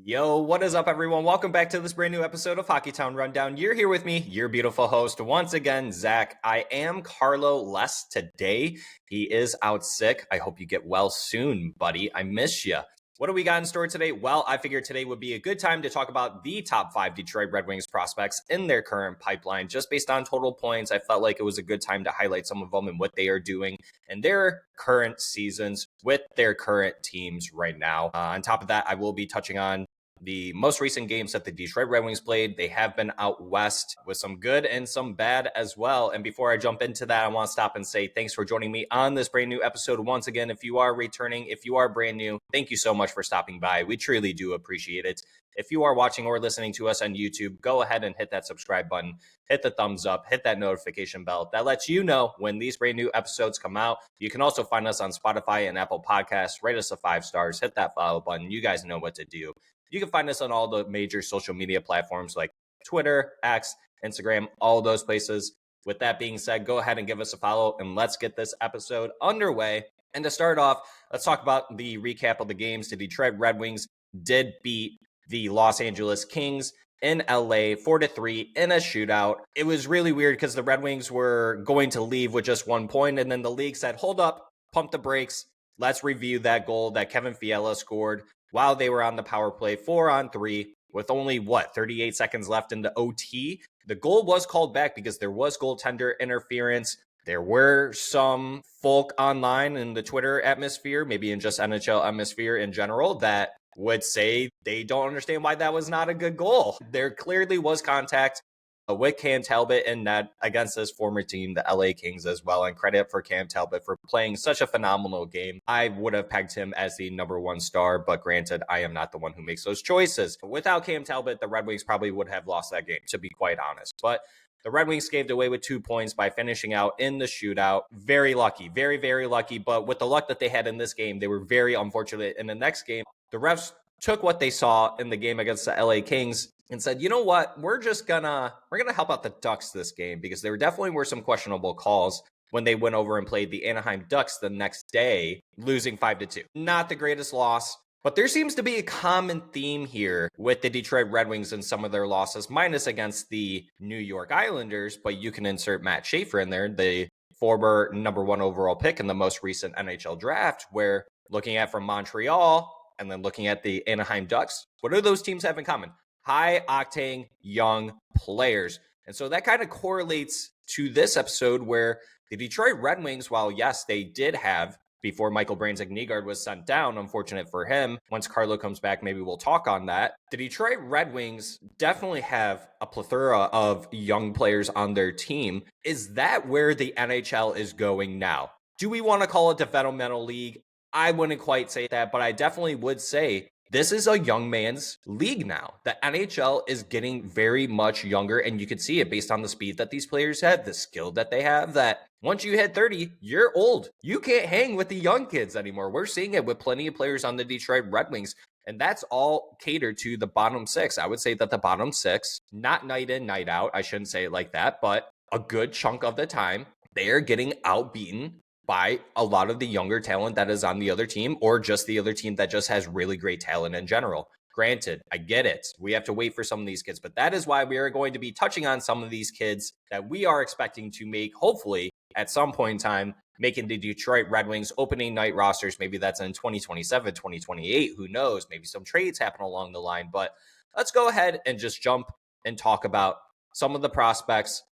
Yo, what is up, everyone? Welcome back to this brand new episode of Hockeytown Rundown. You're here with me, your beautiful host, once again, Zach. I am Carlo less today. He is out sick. I hope you get well soon, buddy. I miss you. What do we got in store today? Well, I figured today would be a good time to talk about the top 5 Detroit Red Wings prospects in their current pipeline. Just based on total points, I felt like it was a good time to highlight some of them and what they are doing in their current seasons with their current teams right now. On top of that, I will be touching on the most recent games that the Detroit Red Wings played. They have been out west with some good and some bad as well. And before I jump into that, I want to stop and say thanks for joining me on this brand new episode. Once again, if you are returning, if you are brand new, thank you so much for stopping by. We truly do appreciate it. If you are watching or listening to us on YouTube, go ahead and hit that subscribe button, hit the thumbs up, hit that notification bell. That lets you know when these brand new episodes come out. You can also find us on Spotify and Apple Podcasts. Rate us a 5 stars, hit that follow button. You guys know what to do. You can find us on all the major social media platforms like Twitter, X, Instagram, all those places. With that being said, go ahead and give us a follow and let's get this episode underway. And to start off, let's talk about the recap of the games. The Detroit Red Wings did beat the Los Angeles Kings in LA 4-3 in a shootout. It was really weird because the Red Wings were going to leave with just 1 point, and then the league said, hold up, pump the brakes. Let's review that goal that Kevin Fiala scored while they were on the power play 4-on-3 with only 38 seconds left in the OT. The goal was called back because there was goaltender interference. There were some folk online in the Twitter atmosphere, maybe in just NHL atmosphere in general, that would say they don't understand why that was not a good goal. There clearly was contact with Cam Talbot in net against his former team, the LA Kings, as well. And credit for Cam Talbot for playing such a phenomenal game. I would have pegged him as the number 1 star, but granted, I am not the one who makes those choices. Without Cam Talbot, the Red Wings probably would have lost that game, to be quite honest. But the Red Wings caved away with 2 points by finishing out in the shootout. Very lucky, very, very lucky. But with the luck that they had in this game, they were very unfortunate in the next game. The refs took what they saw in the game against the LA Kings and said, you know what, we're gonna help out the Ducks this game, because there definitely were some questionable calls when they went over and played the Anaheim Ducks the next day, losing 5-2. Not the greatest loss, but there seems to be a common theme here with the Detroit Red Wings and some of their losses, minus against the New York Islanders, but you can insert Matt Schaefer in there, the former number 1 overall pick in the most recent NHL draft, where looking at from Montreal and then looking at the Anaheim Ducks, what do those teams have in common? High-octane young players. And so that kind of correlates to this episode where the Detroit Red Wings, while yes, they did have, before Michael Branzak-Nygaard was sent down, unfortunate for him. Once Carlo comes back, maybe we'll talk on that. The Detroit Red Wings definitely have a plethora of young players on their team. Is that where the NHL is going now? Do we want to call it developmental league? I wouldn't quite say that, but I definitely would say this is a young man's league now. The NHL is getting very much younger, and you can see it based on the speed that these players have, the skill that they have, that once you hit 30, you're old. You can't hang with the young kids anymore. We're seeing it with plenty of players on the Detroit Red Wings, and that's all catered to the bottom 6. I would say that the bottom 6, not night in, night out, I shouldn't say it like that, but a good chunk of the time, they are getting outbeaten by a lot of the younger talent that is on the other team, or just the other team that just has really great talent in general. Granted, I get it. We have to wait for some of these kids, but that is why we are going to be touching on some of these kids that we are expecting to make, hopefully, at some point in time, making the Detroit Red Wings opening night rosters. Maybe that's in 2027, 2028. Who knows? Maybe some trades happen along the line. But let's go ahead and just jump and talk about some of the prospects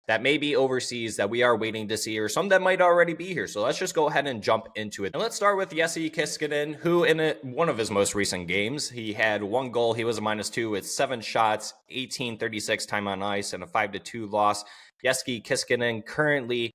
that may be overseas that we are waiting to see, or some that might already be here. So let's just go ahead and jump into it. And let's start with Jesse Kiiskinen, who in one of his most recent games, he had 1 goal. He was a -2 with 7 shots, 18:36 time on ice, and a 5-2 loss. Jesse Kiiskinen currently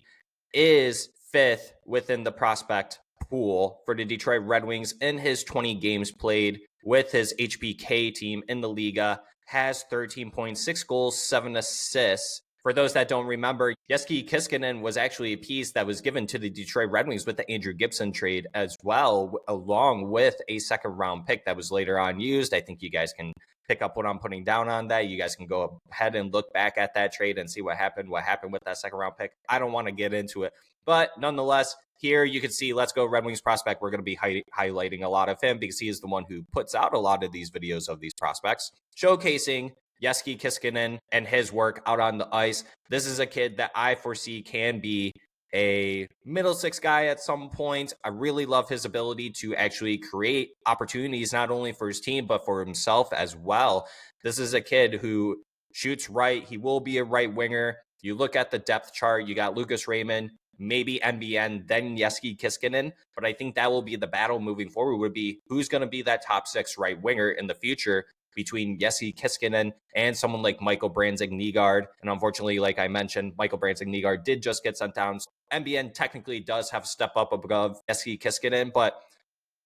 is 5th within the prospect pool for the Detroit Red Wings in his 20 games played with his HPK team in the Liga, has 13 points, 6 goals, 7 assists. For those that don't remember, Jesse Kiiskinen was actually a piece that was given to the Detroit Red Wings with the Andrew Gibson trade as well, along with a second-round pick that was later on used. I think you guys can pick up what I'm putting down on that. You guys can go ahead and look back at that trade and see what happened with that second-round pick. I don't want to get into it. But nonetheless, here you can see Let's Go Red Wings prospect. We're going to be highlighting a lot of him because he is the one who puts out a lot of these videos of these prospects, showcasing Kiiskinen and his work out on the ice. This is a kid that I foresee can be a middle six guy at some point. I really love his ability to actually create opportunities, not only for his team, but for himself as well. This is a kid who shoots right. He will be a right winger. You look at the depth chart, you got Lucas Raymond, maybe NBN, then Kiiskinen. But I think that will be the battle moving forward, would be who's going to be that top six right winger in the future between Kiiskinen and someone like Michael Branzig-Nygaard. And unfortunately, like I mentioned, Michael Branzig-Nygaard did just get sent down. NBN technically does have a step up above Kiiskinen, but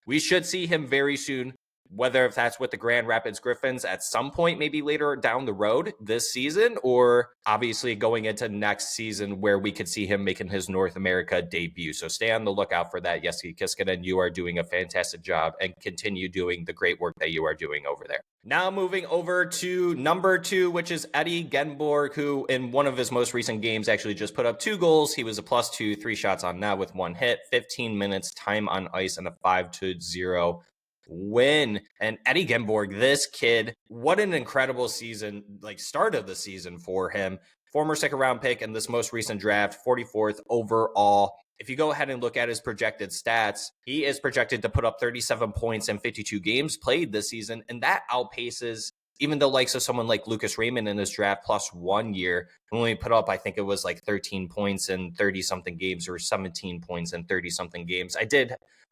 we should see him very soon, whether if that's with the Grand Rapids Griffins at some point, maybe later down the road this season, or obviously going into next season where we could see him making his North America debut. So stay on the lookout for that, Kiiskinen. You are doing a fantastic job and continue doing the great work that you are doing over there. Now moving over to number 2, which is Eddie Genborg, who in one of his most recent games actually just put up 2 goals. He was a +2, 3 shots on net with 1 hit, 15 minutes time on ice, and a 5-0 win. And Eddie Genborg, this kid, what an incredible season, like start of the season for him. Former second round pick in this most recent draft, 44th overall. If you go ahead and look at his projected stats, he is projected to put up 37 points in 52 games played this season, and that outpaces even the likes of someone like Lucas Raymond in his draft +1 year, who only put up, I think it was like 13 points in 30-something games or 17 points in 30-something games.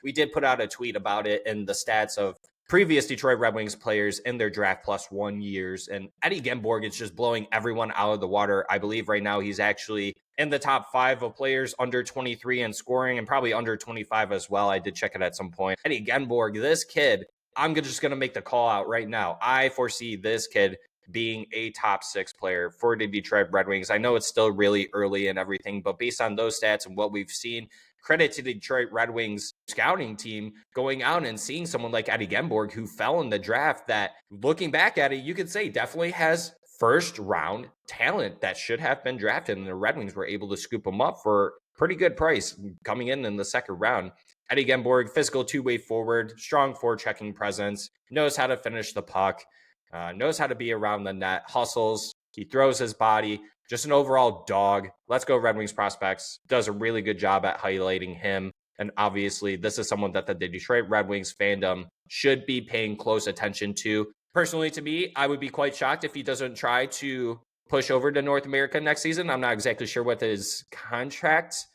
We did put out a tweet about it in the stats of previous Detroit Red Wings players in their draft +1 years. And Eddie Genborg is just blowing everyone out of the water. I believe right now he's actually in the top 5 of players under 23 in scoring, and probably under 25 as well. I did check it at some point. Eddie Genborg, this kid, I'm just going to make the call out right now. I foresee this kid being a top 6 player for the Detroit Red Wings. I know it's still really early and everything, but based on those stats and what we've seen, credit to the Detroit Red Wings scouting team going out and seeing someone like Eddie Genborg, who fell in the draft, that looking back at it, you could say definitely has first round talent that should have been drafted, and the Red Wings were able to scoop him up for pretty good price coming in the second round. Eddie Genborg, physical two-way forward, strong forechecking presence, knows how to finish the puck, knows how to be around the net, hustles, he throws his body, just an overall dog. Let's Go Red Wings prospects does a really good job at highlighting him. And obviously, this is someone that the Detroit Red Wings fandom should be paying close attention to. Personally, to me, I would be quite shocked if he doesn't try to push over to North America next season. I'm not exactly sure what his contract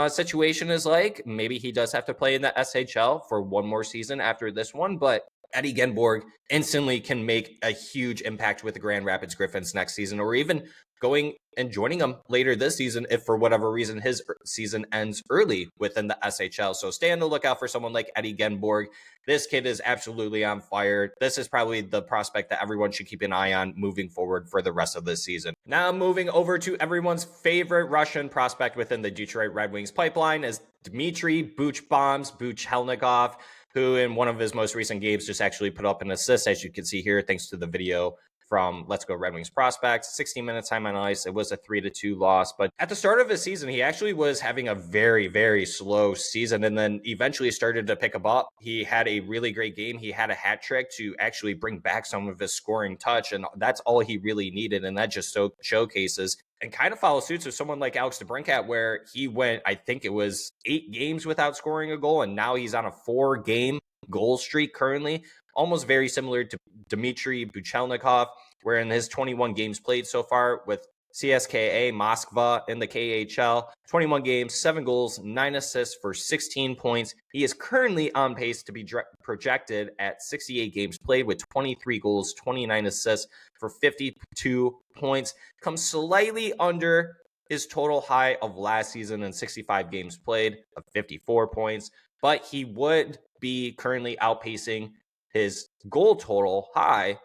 situation is like. Maybe he does have to play in the SHL for one more season after this one, but Eddie Genborg instantly can make a huge impact with the Grand Rapids Griffins next season, or even going and joining them later this season if for whatever reason his season ends early within the SHL. So stay on the lookout for someone like Eddie Genborg. This kid is absolutely on fire. This is probably the prospect that everyone should keep an eye on moving forward for the rest of this season. Now moving over to everyone's favorite Russian prospect within the Detroit Red Wings pipeline is Dmitry Buchelnikov, who in one of his most recent games just actually put up an assist, as you can see here, thanks to the video from Let's Go Red Wings prospects. 16 minutes time on ice. It was a 3-2 loss. But at the start of his season, he actually was having a very, very slow season, and then eventually started to pick up. He had a really great game. He had a hat trick to actually bring back some of his scoring touch, and that's all he really needed. And that just so showcases and kind of follows suits with someone like Alex DeBrincat, where he went, I think it was 8 games without scoring a goal, and now he's on a 4-game goal streak currently, almost very similar to Dmitry Buchelnikov, where in his 21 games played so far with CSKA Moskva in the KHL, 21 games, 7 goals, 9 assists for 16 points. He is currently on pace to be projected at 68 games played with 23 goals, 29 assists for 52 points. Comes slightly under his total high of last season in 65 games played of 54 points, but he would be currently outpacing his goal total high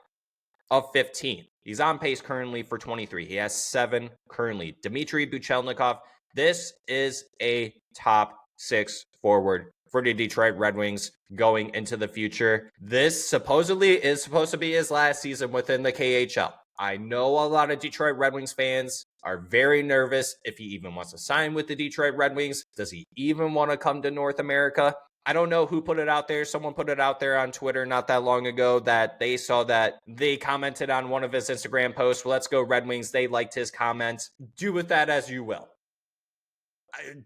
of 15. He's on pace currently for 23. He has 7 currently. Dmitry Buchelnikov, this is a top 6 forward for the Detroit Red Wings going into the future. This supposedly is supposed to be his last season within the KHL. I know a lot of Detroit Red Wings fans are very nervous if he even wants to sign with the Detroit Red Wings. Does he even want to come to North America? I don't know who put it out there. Someone put it out there on Twitter not that long ago that they saw that they commented on one of his Instagram posts. Let's go Red Wings. They liked his comments. Do with that as you will.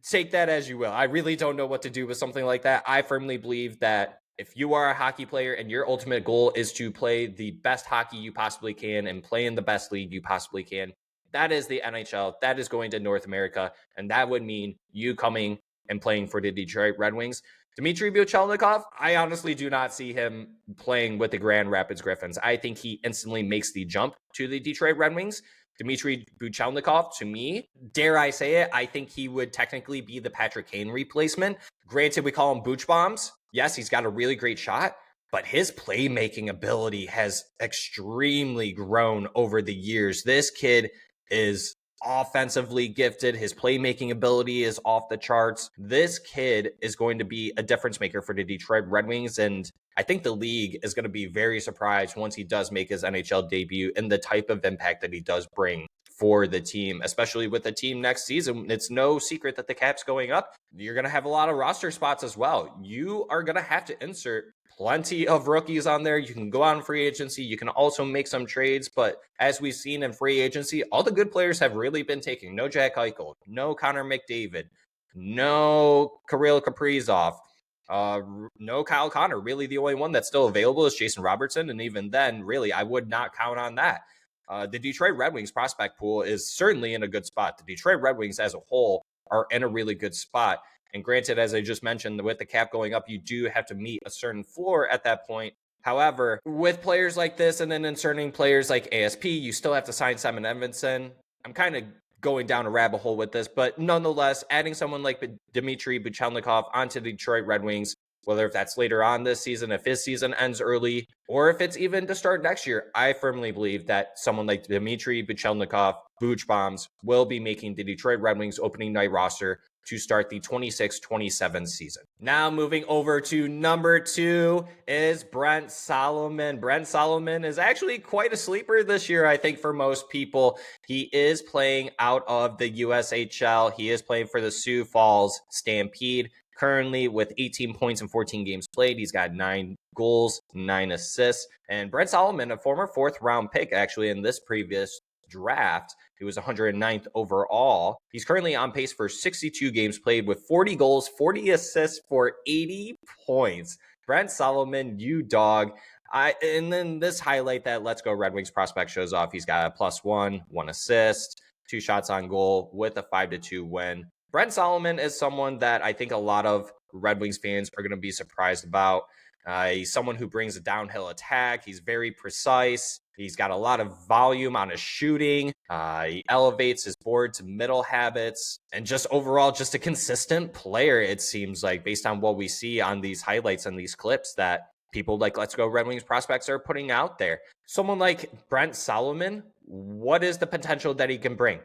Take that as you will. I really don't know what to do with something like that. I firmly believe that if you are a hockey player and your ultimate goal is to play the best hockey you possibly can and play in the best league you possibly can, that is the NHL. That is going to North America. And that would mean you coming and playing for the Detroit Red Wings. Dmitry Buchelnikov, I honestly do not see him playing with the Grand Rapids Griffins. I think he instantly makes the jump to the Detroit Red Wings. Dmitry Buchelnikov, to me, dare I say it, I think he would technically be the Patrick Kane replacement. Granted, we call him Booch Bombs. Yes, he's got a really great shot, but his playmaking ability has extremely grown over the years. This kid is offensively gifted. His playmaking ability is off the charts. This kid is going to be a difference maker for the Detroit Red Wings, and I think the league is going to be very surprised once he does make his NHL debut and the type of impact that he does bring for the team, especially with the team next season. It's no secret that the cap's going up. You're going to have a lot of roster spots as well. You are going to have to insert plenty of rookies on there. You can go out in free agency. You can also make some trades. But as we've seen in free agency, all the good players have really been taken. No Jack Eichel, no Connor McDavid, no Kirill Kaprizov, no Kyle Connor. Really, the only one that's still available is Jason Robertson. And even then, really, I would not count on that. The Detroit Red Wings prospect pool is certainly in a good spot. The Detroit Red Wings as a whole are in a really good spot. And granted, as I just mentioned, with the cap going up, you do have to meet a certain floor at that point. However, with players like this and then inserting players like ASP, you still have to sign Simon Edmondson. I'm kind of going down a rabbit hole with this, but nonetheless, adding someone like Dmitry Buchelnikov onto the Detroit Red Wings, whether if that's later on this season, if his season ends early, or if it's even to start next year, I firmly believe that someone like Dmitry Buchelnikov, Booch Bombs, will be making the Detroit Red Wings opening night roster to start the 26-27 season. Now moving over to number 2 is Brent Solomon. Brent Solomon is actually quite a sleeper this year, I think, for most people. He is playing out of the USHL. He is playing for the Sioux Falls Stampede. Currently with 18 points in 14 games played. He's got 9 goals, 9 assists. And Brent Solomon, a former 4th round pick actually in this previous draft. He was 109th overall. He's currently on pace for 62 games played with 40 goals, 40 assists for 80 points. Brent Solomon, you dog. And then this highlight that Let's Go Red Wings prospect shows off. He's got a +1, 1 assist, 2 shots on goal with a 5-2 win. Brent Solomon is someone that I think a lot of Red Wings fans are going to be surprised about. He's someone who brings a downhill attack. He's very precise. He's got a lot of volume on his shooting. He elevates his board to middle habits and just overall just a consistent player, it seems like, based on what we see on these highlights and these clips that people like Let's Go Red Wings prospects are putting out there. Someone like Brent Solomon, what is the potential that he can bring?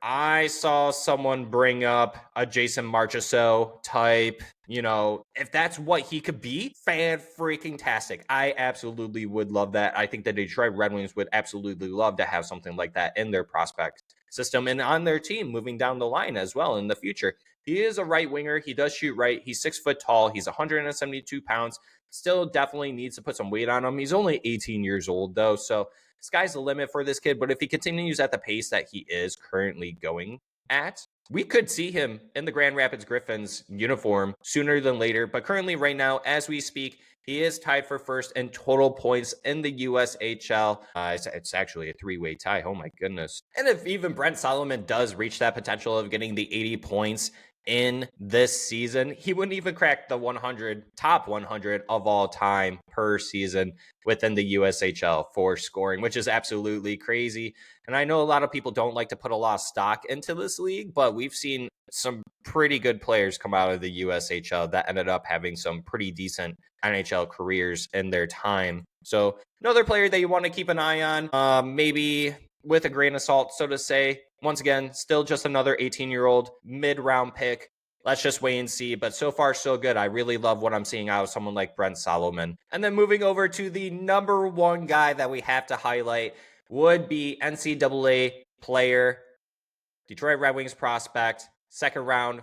I saw someone bring up a Jason Marchessault type, if that's what he could be, fan-freaking-tastic. I absolutely would love that. I think the Detroit Red Wings would absolutely love to have something like that in their prospect system and on their team moving down the line as well in the future. He is a right winger. He does shoot right. He's 6 foot tall. He's 172 pounds. Still definitely needs to put some weight on him. He's only 18 years old, though, so sky's the limit for this kid. But if he continues at the pace that he is currently going at, we could see him in the Grand Rapids Griffins uniform sooner than later. But currently, right now, as we speak, he is tied for first in total points in the USHL. It's actually a 3-way tie. Oh, my goodness. And if even Brent Solomon does reach that potential of getting the 80 points in this season, he wouldn't even crack the top 100 of all time per season within the USHL for scoring, which is absolutely crazy. And I know a lot of people don't like to put a lot of stock into this league, but we've seen some pretty good players come out of the USHL that ended up having some pretty decent NHL careers in their time. So another player that you want to keep an eye on, maybe with a grain of salt, so to say. Once again, still just another 18-year-old mid-round pick. Let's just wait and see. But so far, so good. I really love what I'm seeing out of someone like Brent Solomon. And then moving over to the number 1 guy that we have to highlight, would be NCAA player, Detroit Red Wings prospect, second round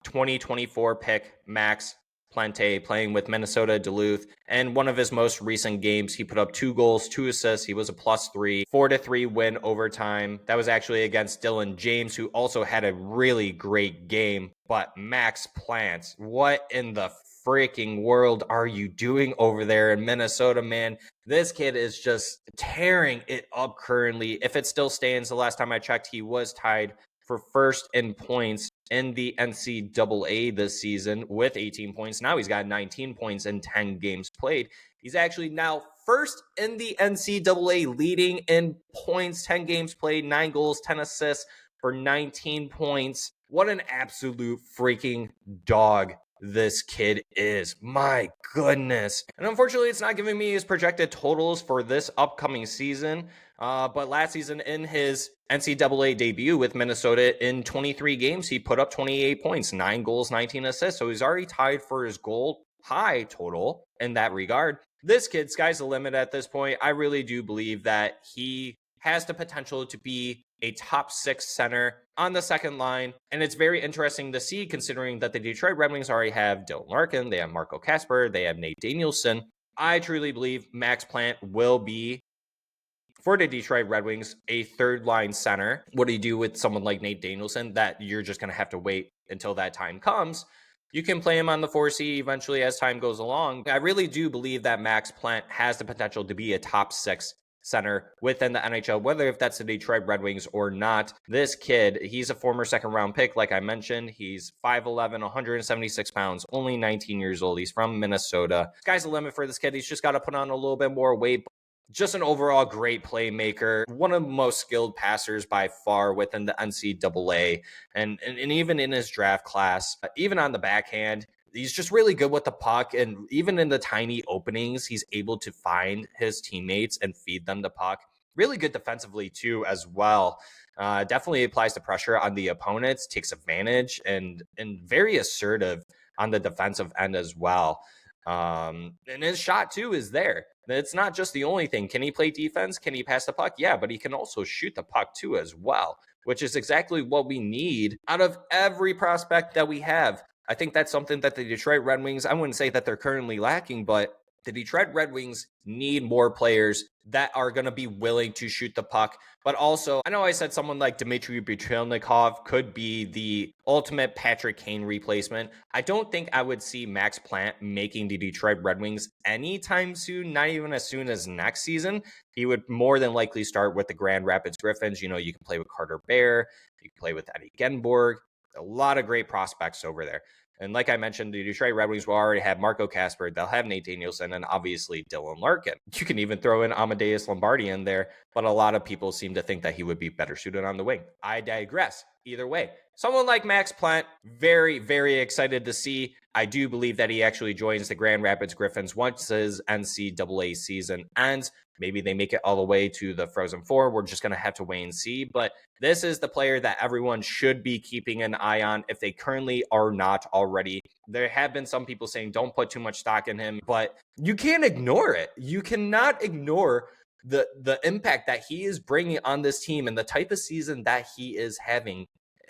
2024 pick, Max Plante, playing with Minnesota Duluth. And one of his most recent games, he put up 2 goals, 2 assists. He was a +3, 4-3 win overtime. That was actually against Dylan James, who also had a really great game. But Max Plante, what in the freaking world are you doing over there in Minnesota, man? This kid is just tearing it up currently. If it still stands, the last time I checked, he was tied for first in points in the NCAA this season with 18 points. Now he's got 19 points in 10 games played. He's actually now first in the NCAA, leading in points, 10 games played, 9 goals, 10 assists for 19 points. What an absolute freaking dog this kid is. My goodness. And unfortunately, it's not giving me his projected totals for this upcoming season. But last season, in his NCAA debut with Minnesota, in 23 games, he put up 28 points, 9 goals, 19 assists. So he's already tied for his goal high total in that regard. This kid, sky's the limit at this point. I really do believe that he has the potential to be a top 6 center on the second line. And it's very interesting to see, considering that the Detroit Red Wings already have Dylan Larkin, they have Marco Kasper, they have Nate Danielson. I truly believe Max Plante will be, for the Detroit Red Wings, a third line center. What do you do with someone like Nate Danielson? That you're just going to have to wait until that time comes. You can play him on the 4C eventually as time goes along. I really do believe that Max Plante has the potential to be a top 6 center within the NHL, whether if that's the Detroit Red Wings or not. This kid, he's a former second round pick, like I mentioned. He's 5'11", 176 pounds, only 19 years old. He's from Minnesota. Sky's the limit for this kid. He's just got to put on a little bit more weight. Just an overall great playmaker, one of the most skilled passers by far within the NCAA, and even in his draft class, even on the backhand, he's just really good with the puck, and even in the tiny openings, he's able to find his teammates and feed them the puck. Really good defensively too, as well. Definitely applies the pressure on the opponents, takes advantage, and very assertive on the defensive end as well. And his shot too is there. It's not just the only thing. Can he play defense? Can he pass the puck? Yeah, but he can also shoot the puck too as well, which is exactly what we need out of every prospect that we have. I think that's something that the Detroit Red Wings, I wouldn't say that they're currently lacking, but the Detroit Red Wings need more players that are going to be willing to shoot the puck. But also, I know I said someone like Dmitry Buchelnikov could be the ultimate Patrick Kane replacement. I don't think I would see Max Plante making the Detroit Red Wings anytime soon, not even as soon as next season. He would more than likely start with the Grand Rapids Griffins. You know, you can play with Carter Bear, you can play with Eddie Genborg. A lot of great prospects over there. And like I mentioned, the Detroit Red Wings will already have Marco Kasper. They'll have Nate Danielson and obviously Dylan Larkin. You can even throw in Amadeus Lombardi in there, but a lot of people seem to think that he would be better suited on the wing. I digress. Either way, someone like Max Plante, very, very excited to see. I do believe that he actually joins the Grand Rapids Griffins once his NCAA season ends. Maybe they make it all the way to the Frozen Four. We're just going to have to wait and see. But this is the player that everyone should be keeping an eye on if they currently are not already. There have been some people saying don't put too much stock in him, but you can't ignore it. You cannot ignore the impact that he is bringing on this team and the type of season that he is having.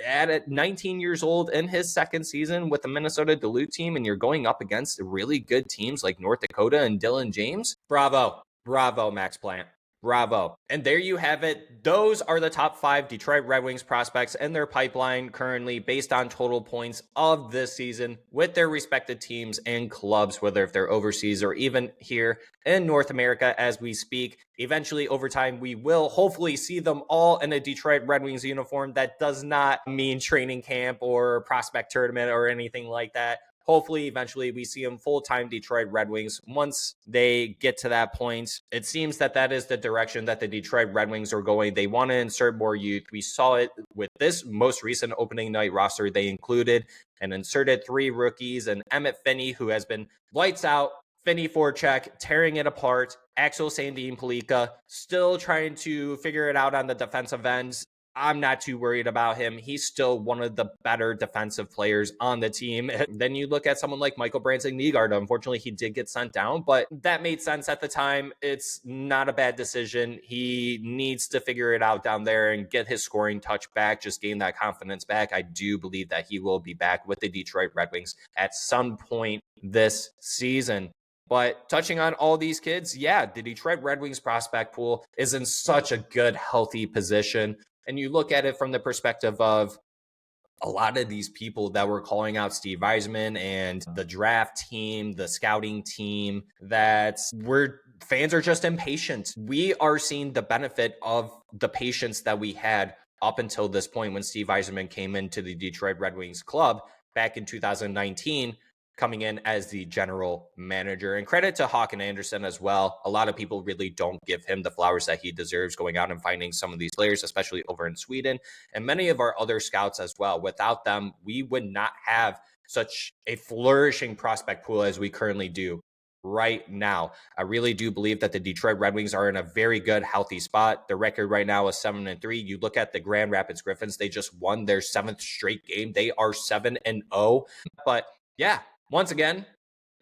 At 19 years old in his second season with the Minnesota Duluth team, and you're going up against really good teams like North Dakota and Dylan James. Bravo. Bravo, Max Plante. Bravo. And there you have it. Those are the top 5 Detroit Red Wings prospects in their pipeline currently based on total points of this season with their respective teams and clubs, whether if they're overseas or even here in North America as we speak. Eventually, over time, we will hopefully see them all in a Detroit Red Wings uniform. That does not mean training camp or prospect tournament or anything like that. Hopefully, eventually, we see them full-time Detroit Red Wings once they get to that point. It seems that that is the direction that the Detroit Red Wings are going. They want to insert more youth. We saw it with this most recent opening night roster. They included and inserted 3 rookies, and Emmett Finney, who has been lights out, Finney forecheck, tearing it apart. Axel Sandin Palika still trying to figure it out on the defensive ends. I'm not too worried about him. He's still one of the better defensive players on the team. Then you look at someone like Michael Branson-Nygaard. Unfortunately, he did get sent down, but that made sense at the time. It's not a bad decision. He needs to figure it out down there and get his scoring touch back, just gain that confidence back. I do believe that he will be back with the Detroit Red Wings at some point this season. But touching on all these kids, yeah, the Detroit Red Wings prospect pool is in such a good, healthy position. And you look at it from the perspective of a lot of these people that were calling out Steve Yzerman and the draft team, the scouting team, fans are just impatient. We are seeing the benefit of the patience that we had up until this point when Steve Yzerman came into the Detroit Red Wings club back in 2019. Coming in as the general manager. And credit to Hawk and Anderson as well. A lot of people really don't give him the flowers that he deserves going out and finding some of these players, especially over in Sweden, and many of our other scouts as well. Without them, we would not have such a flourishing prospect pool as we currently do right now. I really do believe that the Detroit Red Wings are in a very good, healthy spot. The record right now is 7-3. You look at the Grand Rapids Griffins, they just won their 7th straight game. They are 7-0. But yeah, once again,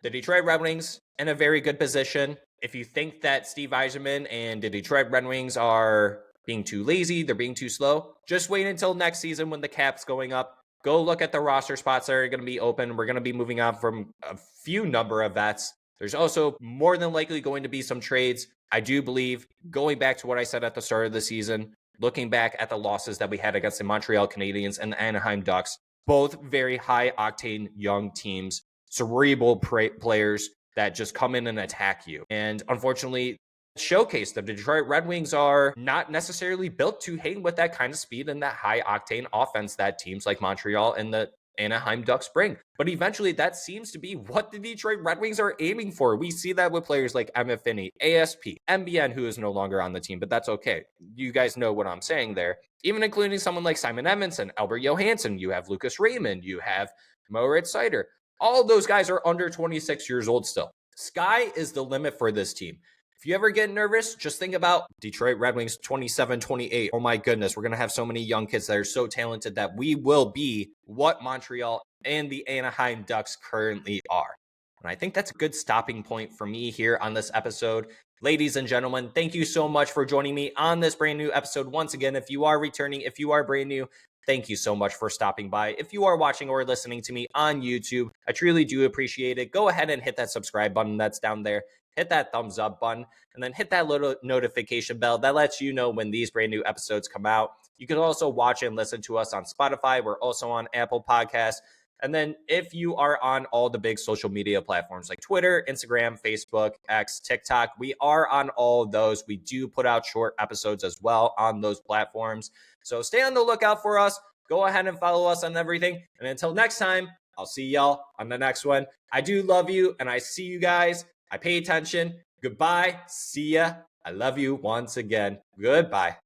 the Detroit Red Wings in a very good position. If you think that Steve Yzerman and the Detroit Red Wings are being too lazy, they're being too slow, just wait until next season when the cap's going up. Go look at the roster spots that are going to be open. We're going to be moving on from a few number of vets. There's also more than likely going to be some trades. I do believe, going back to what I said at the start of the season, looking back at the losses that we had against the Montreal Canadiens and the Anaheim Ducks, both very high-octane young teams, cerebral players that just come in and attack you. And unfortunately, showcase the Detroit Red Wings are not necessarily built to hang with that kind of speed and that high-octane offense that teams like Montreal and the Anaheim Ducks bring. But eventually, that seems to be what the Detroit Red Wings are aiming for. We see that with players like Emmett Finney, ASP, MBN, who is no longer on the team, but that's okay. You guys know what I'm saying there. Even including someone like Simon Edmondson, Albert Johansson, you have Lucas Raymond, you have Moritz Seider. All of those guys are under 26 years old still. Sky is the limit for this team. If you ever get nervous, just think about Detroit Red Wings 27, 28. Oh my goodness, we're going to have so many young kids that are so talented that we will be what Montreal and the Anaheim Ducks currently are. And I think that's a good stopping point for me here on this episode. Ladies and gentlemen, thank you so much for joining me on this brand new episode. Once again, if you are returning, if you are brand new, thank you so much for stopping by. If you are watching or listening to me on YouTube, I truly do appreciate it. Go ahead and hit that subscribe button that's down there. Hit that thumbs up button, and then hit that little notification bell that lets you know when these brand new episodes come out. You can also watch and listen to us on Spotify. We're also on Apple Podcasts. And then if you are on all the big social media platforms like Twitter, Instagram, Facebook, X, TikTok, we are on all of those. We do put out short episodes as well on those platforms. So stay on the lookout for us. Go ahead and follow us on everything. And until next time, I'll see y'all on the next one. I do love you, and I see you guys. I pay attention. Goodbye. See ya. I love you once again. Goodbye.